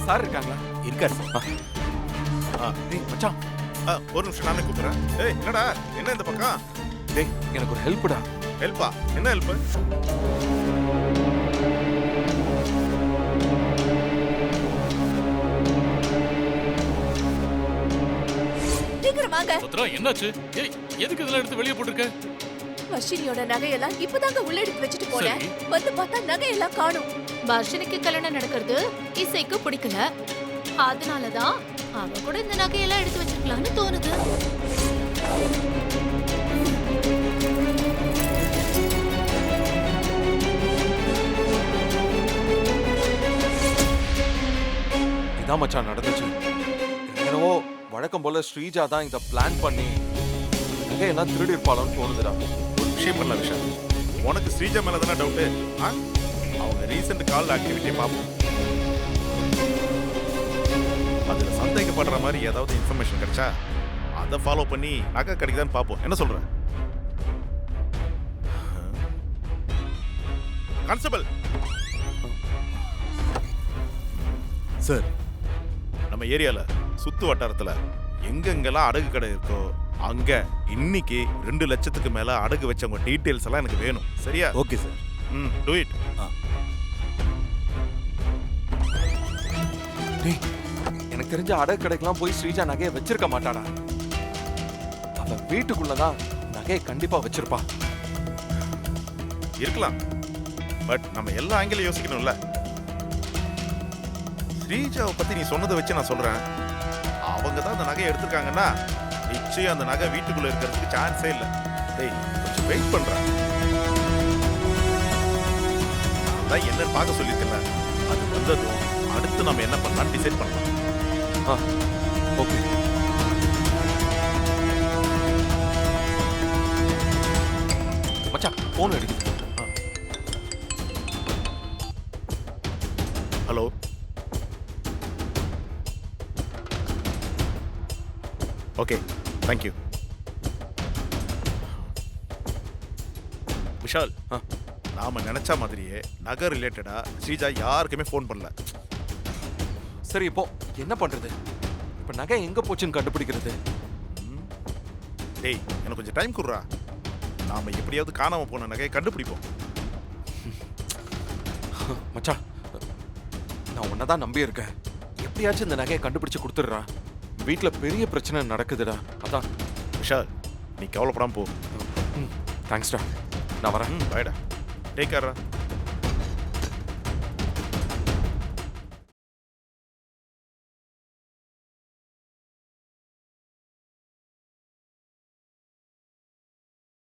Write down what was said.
Sir இருக்காங்களா? இருக்காரு sir. டேய் மச்சான், ஒரு நிமிஷம் நானே கூப்பிடுறேன். ஏய் என்னடா, என்ன இந்த பக்கம்? டேய் எனக்கு ஒரு ஹெல்ப்டா. ஹெல்ப்பா? என்ன ஹெல்ப்? சீக்கிரம் வாங்க. சத்ரா என்னாச்சு? ஏய் எதுக்கு இதெல்லாம் எடுத்து வெளியே போட்டுருக்க? வர்ஷினியோட நகையெல்லாம் இப்பதாங்க உள்ள எடுத்து வச்சுட்டு போனேன். சரி. வந்து பார்த்தா நகையெல்லாம் காணோம். வர்ஷினிக்கு கல்யாணம் நடக்கிறது இசைக்கு பிடிக்கல. அதனாலதான் அவ கூட இந்த நகையெல்லாம் எடுத்து வச்சிருக்கலாம்னு தோணுது. இதான் மச்சான் நடந்துச்சு. என்னவோ வழக்கம் போல ஸ்ரீஜா தான் இதை பிளான் பண்ணி நகையெல்லாம் திருடி இருப்பாளோன்னு தோணுதுடா. ஒரு விஷயம் பண்ணல விஷயம். உனக்கு ஸ்ரீஜா மேல தானே டவுட்டு? அவங்க ரீசெண்ட் கால் ஆக்டிவிட்டியை பார்ப்போம். அதுல சந்தேகப்படுற மாதிரி ஏதாவது இன்ஃபர்மேஷன் கிடைச்சா அதை ஃபாலோ பண்ணி நகை கிடைக்குதான்னு பார்ப்போம். என்ன சொல்ற கான்ஸ்டபிள்? சார், நம்ம ஏரியால சுத்து வட்டாரத்துல எங்கெங்கெல்லாம் அடகு கடை இருக்கோ அங்க இன்னைக்கு 2 லட்சத்துக்கு மேல அடகு வச்சவங்க டீடைல்ஸ் எல்லாம் எனக்கு வேணும். சரியா? Okay sir. To it. டேய் எனக்கு தெரிஞ்ச அடகு கடைக்கெல்லாம் போய் ஸ்ரீஜா நகையை வச்சிருக்க மாட்டாடா. அவ வீட்டுக்குள்ளதான் நகையை கண்டிப்பா வச்சிருப்பா. இருக்கலாம், பட் நம்ம எல்லா ஆங்கிலும் யோசிக்கணும்ல. ஸ்ரீஜாவை பத்தி நீ சொன்னதை வச்சு நான் சொல்றேன், அவங்க தான் அந்த நகையை எடுத்திருக்காங்கன்னா நிச்சயம் அந்த நகை வீட்டுக்குள்ள இருக்கிறதுக்கு சான்ஸே இல்லை. டேய் கொஞ்சம் வெயிட் பண்றேன். நான் தான் என்னன்னு பார்க்க சொல்லியிருக்கேன்ல, அது வந்ததும் அடுத்து நம்ம என்ன பண்ணலாம்னு டிசைட் பண்ணலாம். ஓகே. மச்சான் போன் அடிக்குது. Hello, okay, thank you. விஷால், நாம நினைச்ச மாதிரியே நகை ரிலேட்டடா ஸ்ரீஜா யாருக்குமே ஃபோன் பண்ணல. சரி இப்போ என்ன பண்றது? இப்ப நகை எங்க போச்சுன்னு கண்டுபிடிக்கிறது? டேய் எனக்கு கொஞ்சம் டைம் குடுறா. நாம எப்படியாவது காணாம போன நகையை கண்டுபிடிப்போம். மச்சான் நான் உன்னதான் நம்பி இருக்கேன். எப்படியாச்சும் இந்த நகையை கண்டுபிடிச்சு கொடுத்துடுறா. வீட்டுல பெரிய பிரச்சனை நடக்குதுடா. அதான். விஷால் நீ கவலைப்படாம போ. தேங்க்ஸ்டா. நான் வரேன். பாய்டா. டேக் கேர்டா.